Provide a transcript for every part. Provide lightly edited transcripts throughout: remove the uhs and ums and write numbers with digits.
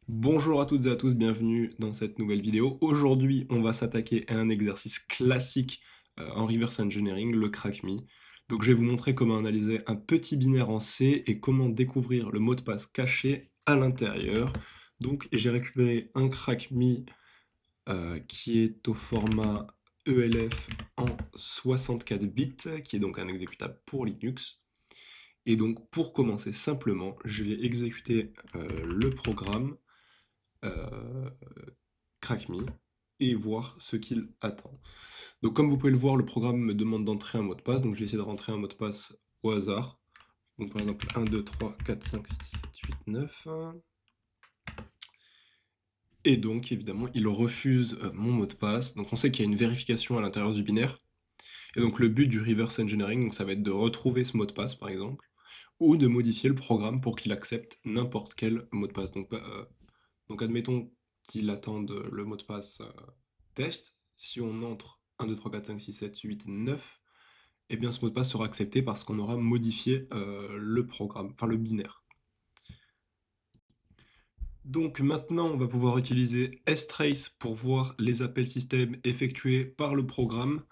Bonjour à toutes et à tous, bienvenue dans cette nouvelle vidéo. Aujourd'hui, on va s'attaquer à un exercice classique en reverse engineering, le crack me. Donc je vais vous montrer comment analyser un petit binaire en C et comment découvrir le mot de passe caché à l'intérieur. Donc j'ai récupéré un crack me qui est au format ELF en 64 bits, qui est donc un exécutable pour Linux. Et donc pour commencer simplement, je vais exécuter le programme euh, crack me et voir ce qu'il attend. Donc comme vous pouvez le voir, le programme me demande d'entrer un mot de passe, donc je vais essayer de rentrer un mot de passe au hasard. Donc par exemple 1, 2, 3, 4, 5, 6, 7, 8, 9. Et donc évidemment, il refuse mon mot de passe. Donc on sait qu'il y a une vérification à l'intérieur du binaire. Et donc le but du reverse engineering, donc ça va être de retrouver ce mot de passe par exemple, ou de modifier le programme pour qu'il accepte n'importe quel mot de passe. Donc admettons qu'il attende le mot de passe test. Si on entre 1, 2, 3, 4, 5, 6, 7, 8, 9, eh bien ce mot de passe sera accepté parce qu'on aura modifié le programme, enfin le binaire. Donc maintenant, on va pouvoir utiliser strace pour voir les appels système effectués par le programme,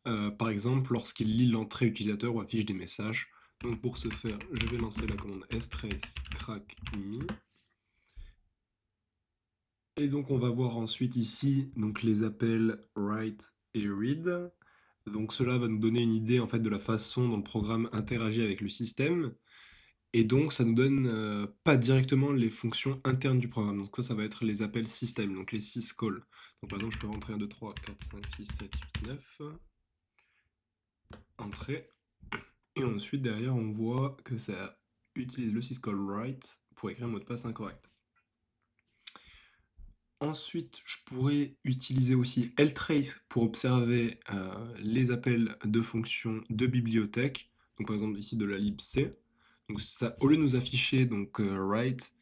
par exemple lorsqu'il lit l'entrée utilisateur ou affiche des messages. Donc pour ce faire, je vais lancer la commande strace crack me. Et donc on va voir ensuite ici donc les appels write et read. Donc cela va nous donner une idée en fait de la façon dont le programme interagit avec le système. Et donc ça nous donne pas directement les fonctions internes du programme. Donc ça va être les appels système, donc les syscalls. Donc par exemple je peux rentrer 1, 2, 3, 4, 5, 6, 7, 8, 9. Entrée. Et ensuite derrière on voit que ça utilise le syscall write pour écrire un mot de passe incorrect. Ensuite, je pourrais utiliser aussi ltrace pour observer les appels de fonctions de bibliothèque. Donc par exemple ici de la libc. Donc ça, au lieu de nous afficher donc write,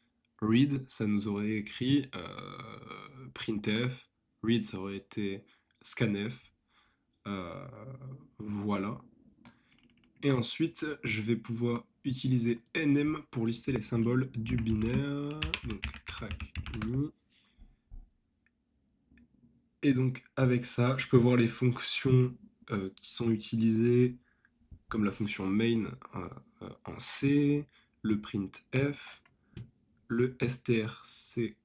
read, ça nous aurait écrit printf, read ça aurait été scanf, euh, voilà. Et ensuite, je vais pouvoir utiliser nm pour lister les symboles du binaire, donc crack me. Et donc avec ça, je peux voir les fonctions qui sont utilisées, comme la fonction main en C, le printf, le strcmp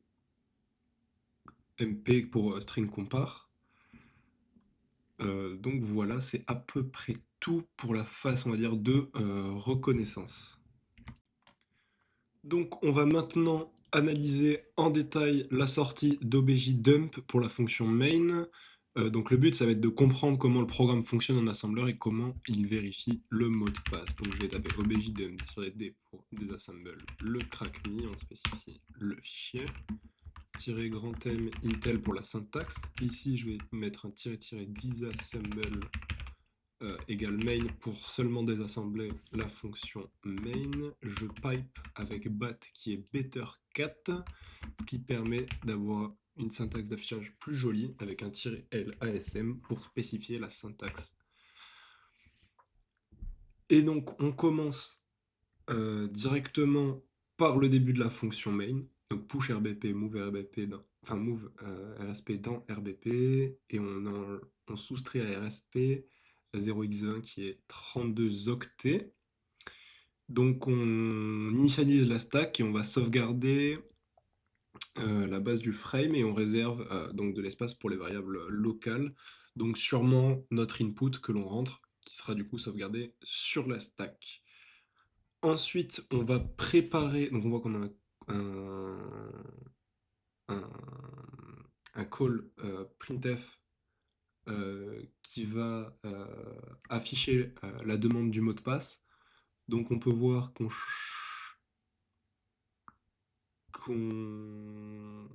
pour string compare. Donc voilà, c'est à peu près tout pour la phase, on va dire, de reconnaissance. Donc on va maintenant analyser en détail la sortie d'objdump pour la fonction main. Donc le but ça va être de comprendre comment le programme fonctionne en assembleur et comment il vérifie le mot de passe. Donc je vais taper objdump-d pour désassemble le crack me, on spécifie le fichier. Grand M Intel pour la syntaxe. Ici je vais mettre un disassemble égale main pour seulement désassembler la fonction main. Je pipe avec bat qui est better4 qui permet d'avoir une syntaxe d'affichage plus jolie avec un -l ASM pour spécifier la syntaxe. Et donc on commence directement par le début de la fonction main. Donc push RBP, move RBP, enfin move RSP dans RBP et on soustrait à RSP 0x20 qui est 32 octets. Donc on initialise la stack et on va sauvegarder la base du frame et on réserve donc de l'espace pour les variables locales. Donc sûrement notre input que l'on rentre qui sera du coup sauvegardé sur la stack. Ensuite, on va préparer, donc on voit qu'on a un, un call printf qui va afficher la demande du mot de passe. Donc on peut voir qu'on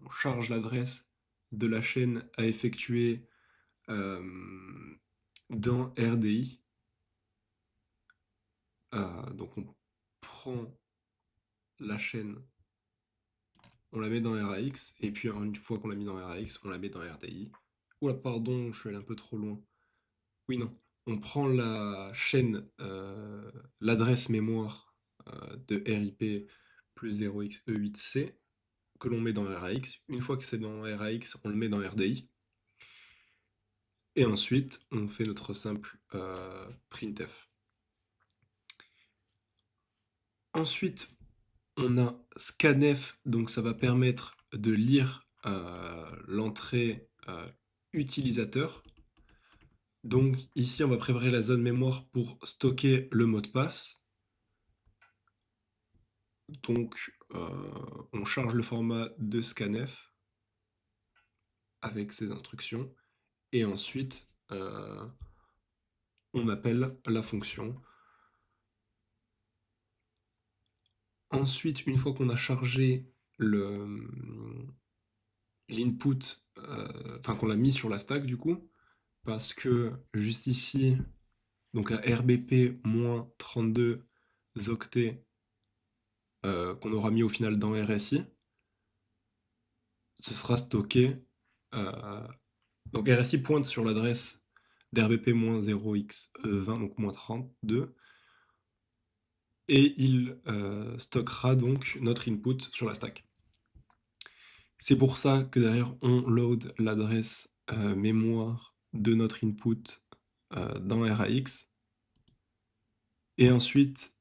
charge l'adresse de la chaîne à effectuer euh, dans RDI. Donc on prend la chaîne, on la met dans RAX, et puis une fois qu'on l'a mis dans RAX, on la met dans RDI. Oula, pardon, je suis allé un peu trop loin. Oui, non. On prend la chaîne, l'adresse mémoire de RIP plus 0xe8c, que l'on met dans RAX. Une fois que c'est dans RAX, on le met dans RDI. Et ensuite, on fait notre simple printf. Ensuite, on a scanf, donc ça va permettre de lire l'entrée utilisateur. Donc ici, on va préparer la zone mémoire pour stocker le mot de passe. Donc on charge le format de scanf avec ses instructions. Et ensuite, on appelle la fonction. Ensuite, une fois qu'on a chargé l'input, enfin qu'on l'a mis sur la stack du coup, parce que juste ici, donc à RBP moins 32 octets qu'on aura mis au final dans RSI, ce sera stocké. Donc RSI pointe sur l'adresse d'RBP-0x20, donc moins 32, et il stockera donc notre input sur la stack. C'est pour ça que derrière on load l'adresse mémoire de notre input dans RAX, et ensuite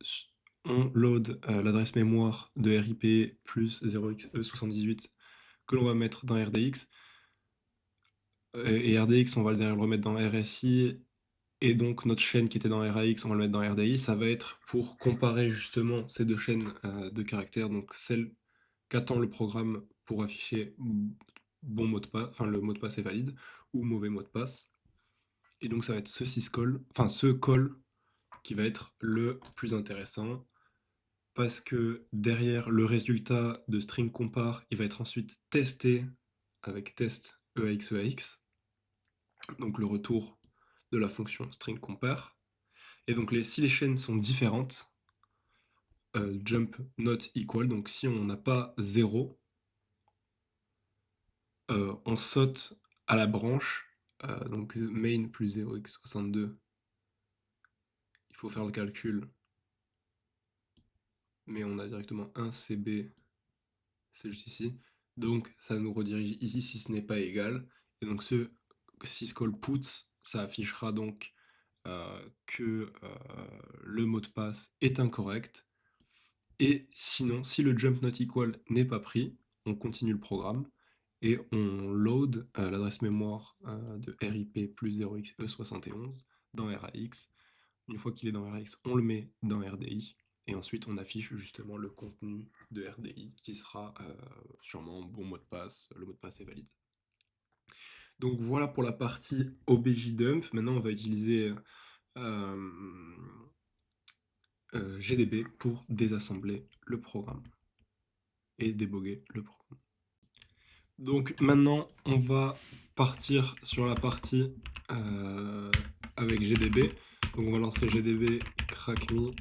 on load l'adresse mémoire de RIP plus 0xe78 que l'on va mettre dans RDX, et RDX on va derrière le remettre dans RSI, et donc notre chaîne qui était dans RAX on va le mettre dans RDI. Ça va être pour comparer justement ces deux chaînes de caractères, donc celle qu'attend le programme pour afficher bon mot de passe, enfin le mot de passe est valide, ou mauvais mot de passe. Et donc ça va être ce syscall, enfin ce call qui va être le plus intéressant, parce que derrière le résultat de string compare, il va être ensuite testé avec test EAX, donc le retour de la fonction string compare. Et donc si les chaînes sont différentes, jump not equal, donc si on n'a pas 0, on saute à la branche, donc main plus 0x62, il faut faire le calcul, mais on a directement un CB, c'est juste ici, donc ça nous redirige ici si ce n'est pas égal, et donc ce syscall puts, ça affichera donc que le mot de passe est incorrect, et sinon, si le jump not equal n'est pas pris, on continue le programme, et on load l'adresse mémoire de RIP plus 0xe71 dans RAX. Une fois qu'il est dans RAX, on le met dans RDI, et ensuite on affiche justement le contenu de RDI qui sera sûrement bon mot de passe, le mot de passe est valide. Donc voilà pour la partie objdump. Maintenant on va utiliser GDB pour désassembler le programme et déboguer le programme. Donc maintenant, on va partir sur la partie avec GDB. Donc on va lancer GDB crackme.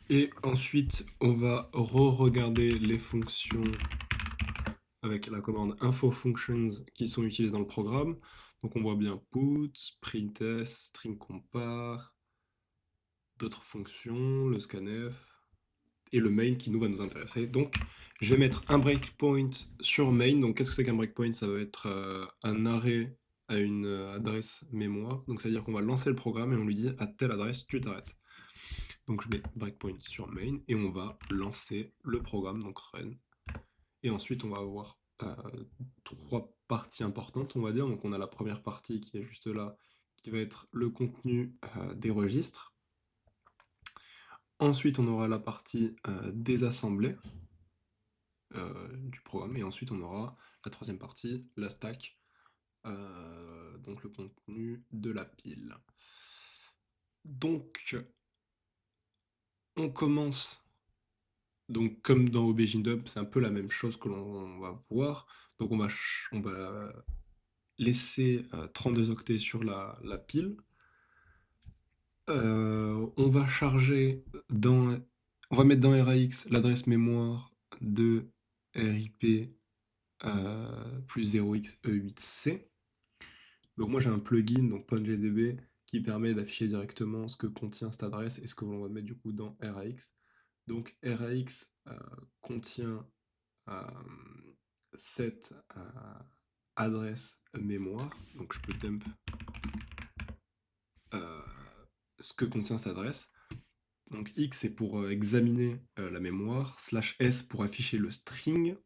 Et ensuite, on va re-regarder les fonctions avec la commande info functions qui sont utilisées dans le programme. Donc on voit bien put, printf, string compare, d'autres fonctions, le scanf, et le main qui nous va nous intéresser. Donc je vais mettre un breakpoint sur main. Donc qu'est-ce que c'est qu'un breakpoint? Ça va être un arrêt à une adresse mémoire. Donc c'est à dire qu'on va lancer le programme et on lui dit à telle adresse tu t'arrêtes. Donc je mets breakpoint sur main et on va lancer le programme, donc run. Et ensuite on va avoir trois parties importantes, on va dire. Donc on a la première partie qui est juste là, qui va être le contenu des registres. Ensuite, on aura la partie désassemblée du programme, et ensuite on aura la troisième partie, la stack, donc le contenu de la pile. Donc, on commence, donc comme dans objdump, c'est un peu la même chose que l'on va voir. Donc on va laisser 32 octets sur la pile. On va charger on va mettre dans RAX l'adresse mémoire de RIP plus 0xe8c. Donc moi j'ai un plugin, donc PwnGDB, qui permet d'afficher directement ce que contient cette adresse et ce que l'on va mettre du coup dans RAX. Donc RAX contient cette adresse mémoire. Donc je peux dump ce que contient cette adresse. Donc X c'est pour examiner la mémoire, /S pour afficher le string,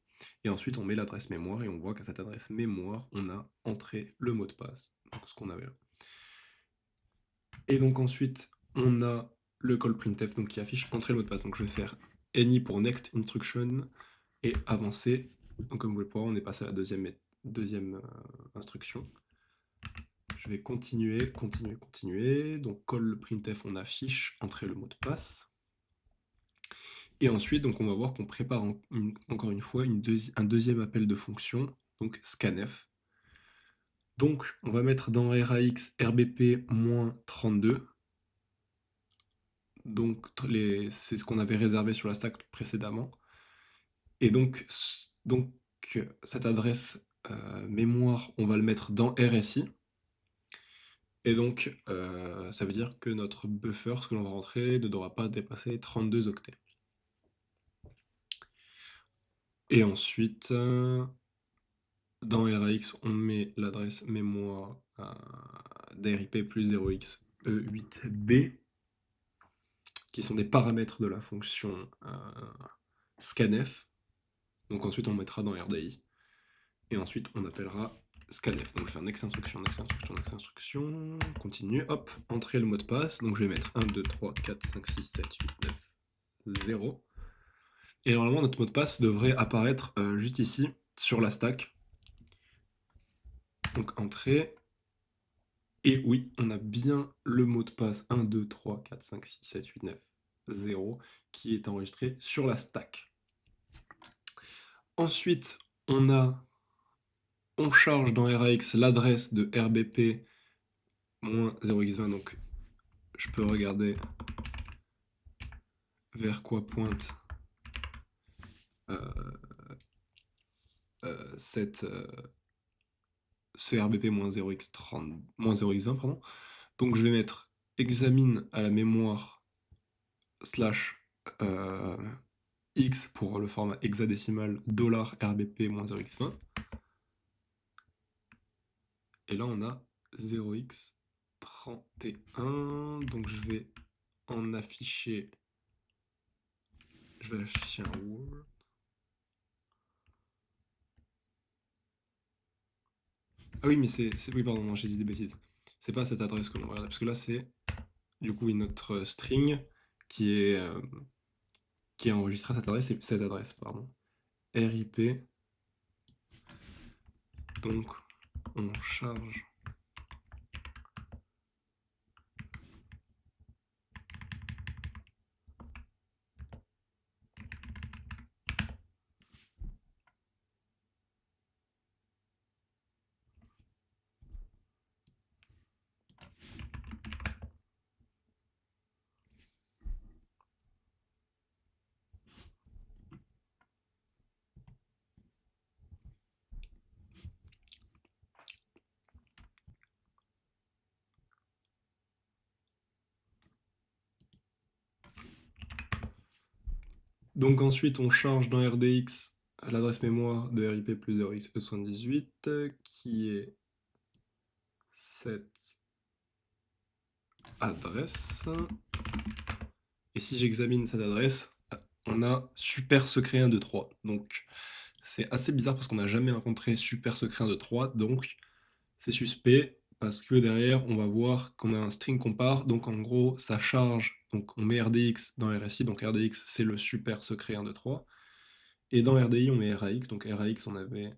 et ensuite on met l'adresse mémoire et on voit qu'à cette adresse mémoire on a entré le mot de passe, donc ce qu'on avait là. Et donc ensuite on a le call printf donc qui affiche entrée le mot de passe. Donc je vais faire any pour next instruction et avancer. Donc comme vous le pouvez voir, on est passé à la deuxième instruction. Je vais continuer. Donc call printf, on affiche entrer le mot de passe. Et ensuite, donc on va voir qu'on prépare encore une fois un deuxième appel de fonction, donc scanf. Donc on va mettre dans RAX rbp-32. Donc c'est ce qu'on avait réservé sur la stack précédemment. Et donc cette adresse mémoire, on va le mettre dans RSI. Et donc ça veut dire que notre buffer, ce que l'on va rentrer, ne devra pas dépasser 32 octets. Et ensuite, dans RAX, on met l'adresse mémoire d'RIP plus 0xe8b, qui sont des paramètres de la fonction scanf. Donc ensuite, on mettra dans RDI. Et ensuite, on appellera scanf. Donc je vais faire next instruction, continue, hop, entrer le mot de passe. Donc je vais mettre 1, 2, 3, 4, 5, 6, 7, 8, 9, 0. Et normalement, notre mot de passe devrait apparaître juste ici, sur la stack. Donc entrée. Et oui, on a bien le mot de passe 1, 2, 3, 4, 5, 6, 7, 8, 9, 0 qui est enregistré sur la stack. Ensuite, on charge dans RAX l'adresse de rbp-0x20, donc je peux regarder vers quoi pointe ce rbp-0x20, pardon. Donc je vais mettre examine à la mémoire /x pour le format hexadécimal $rbp-0x20. Et là on a 0x31, donc je vais afficher un word. Ah oui, mais oui, pardon, non, j'ai dit des bêtises. C'est pas cette adresse que l'on regarde, parce que là c'est du coup notre string qui est enregistré à cette adresse, pardon. RIP. Donc on charge donc ensuite on charge dans RDX l'adresse mémoire de RIP plus 0x78 qui est cette adresse. Et si j'examine cette adresse, on a super secret 1, 2, 3. Donc c'est assez bizarre parce qu'on n'a jamais rencontré super secret 1, 2, 3. Donc c'est suspect parce que derrière on va voir qu'on a un string compare. Donc en gros ça charge. Donc on met RDX dans RSI. Donc RDX c'est le super secret 1, 2, 3. Et dans RDI on met RAX. Donc RAX on avait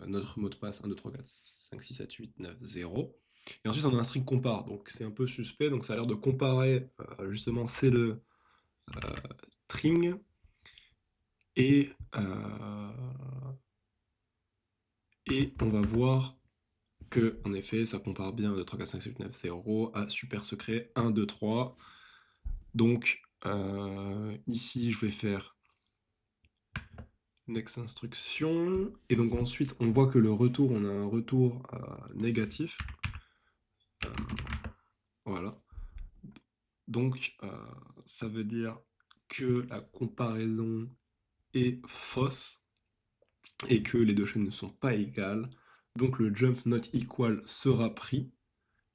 notre mot de passe 1, 2, 3, 4, 5, 6, 7, 8, 9, 0. Et ensuite on a un string compare. Donc c'est un peu suspect. Donc ça a l'air de comparer justement c'est le string et on va voir que en effet ça compare bien 2, 3, 4, 5, 6, 8, 9, 0 à super secret 1, 2, 3. Donc ici je vais faire next instruction et donc ensuite on voit que le retour, on a un retour négatif. Voilà. Donc ça veut dire que la comparaison est fausse et que les deux chaînes ne sont pas égales. Donc le jump not equal sera pris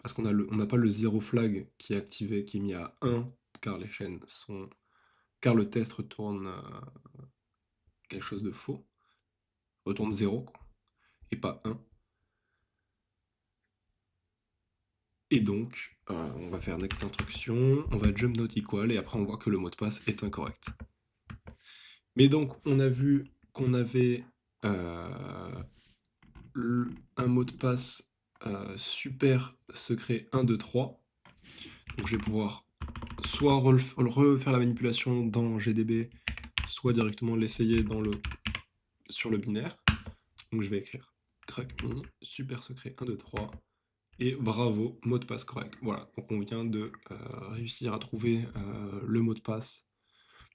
parce on n'a pas le zero flag qui est activé, qui est mis à 1 car les chaînes sont car le test retourne quelque chose de faux, retourne 0 quoi, et pas 1. Et donc, on va faire next instruction, on va jump not equal, et après on voit que le mot de passe est incorrect. Mais donc, on a vu qu'on avait un mot de passe super secret 1, 2, 3. Donc je vais pouvoir soit refaire la manipulation dans GDB, soit directement l'essayer sur le binaire. Donc je vais écrire crackme super secret 1, 2, 3. Et bravo, mot de passe correct. Voilà, donc on vient de réussir à trouver le mot de passe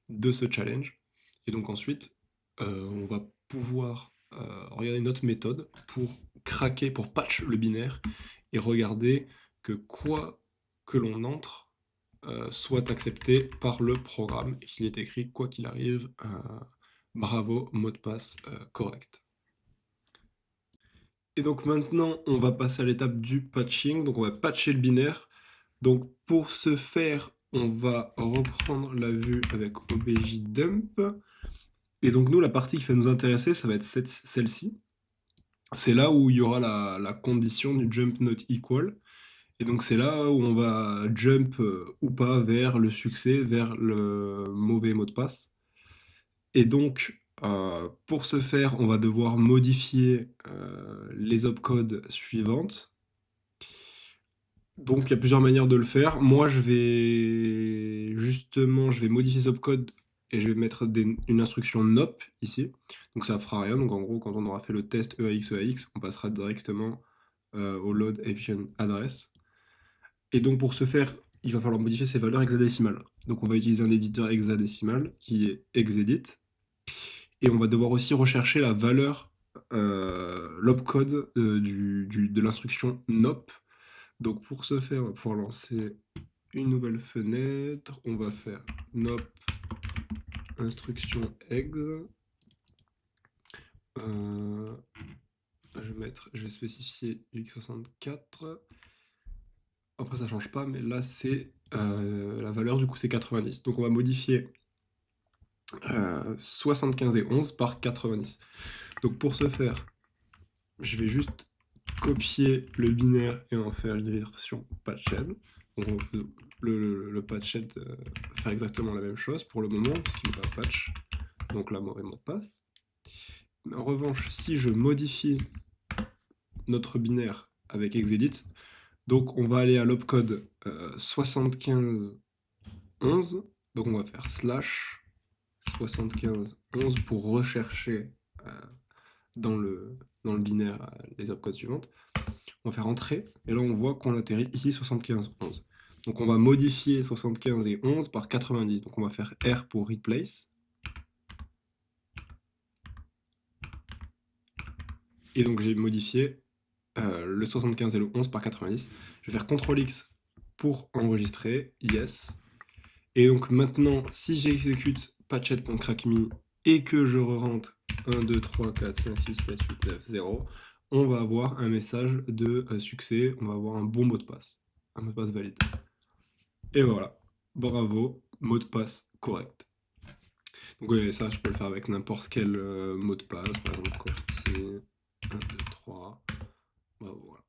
de ce challenge. Et donc ensuite, on va pouvoir regarder notre méthode pour craquer, pour patch le binaire et regarder que quoi que l'on entre soit accepté par le programme et qu'il est écrit quoi qu'il arrive, bravo, mot de passe correct. Et donc maintenant, on va passer à l'étape du patching. Donc on va patcher le binaire. Donc pour ce faire, on va reprendre la vue avec objdump. Et donc nous, la partie qui va nous intéresser, ça va être celle-ci. C'est là où il y aura la condition du jump not equal. Et donc c'est là où on va jump ou pas vers le succès, vers le mauvais mot de passe. Et donc pour ce faire, on va devoir modifier les opcodes suivantes. Donc il y a plusieurs manières de le faire. Moi je vais modifier ce opcode et je vais mettre une instruction NOP ici. Donc ça ne fera rien. Donc en gros, quand on aura fait le test EAX, on passera directement au load efficient address. Et donc pour ce faire, il va falloir modifier ces valeurs hexadécimales. Donc on va utiliser un éditeur hexadécimal qui est hexedit. Et on va devoir aussi rechercher la valeur, l'opcode de l'instruction NOP. Donc pour ce faire, on va pouvoir lancer une nouvelle fenêtre. On va faire NOP instruction ex. Je vais spécifier x64. Après ça change pas, mais là c'est la valeur du coup c'est 90. Donc on va modifier 75 et 11 par 90. Donc pour ce faire, je vais juste copier le binaire et en faire une version patched. Donc le patched va faire exactement la même chose pour le moment, puisqu'il n'est pas patch, donc là mauvais mot de passe. En revanche, si je modifie notre binaire avec hexedit, donc on va aller à l'opcode 75 11, donc on va faire slash 75 11 pour rechercher dans le binaire les opcodes suivantes. On va faire entrer, et là on voit qu'on atterrit ici 75 11. Donc on va modifier 75 et 11 par 90. Donc on va faire R pour replace. Et donc j'ai modifié le 75 et le 11 par 90. Je vais faire CTRL X pour enregistrer, yes. Et donc maintenant, si j'exécute patched.crackme et que je re-rentre 1, 2, 3, 4, 5, 6, 7, 8, 9, 0, on va avoir un message de succès, on va avoir un bon mot de passe, un mot de passe valide. Et voilà, bravo, mot de passe correct. Donc oui, ça je peux le faire avec n'importe quel mot de passe, par exemple QWERTY 1, 2, 3, bravo, voilà.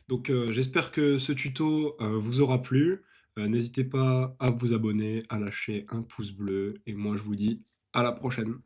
Donc j'espère que ce tuto vous aura plu. N'hésitez pas à vous abonner, à lâcher un pouce bleu, et moi je vous dis à la prochaine.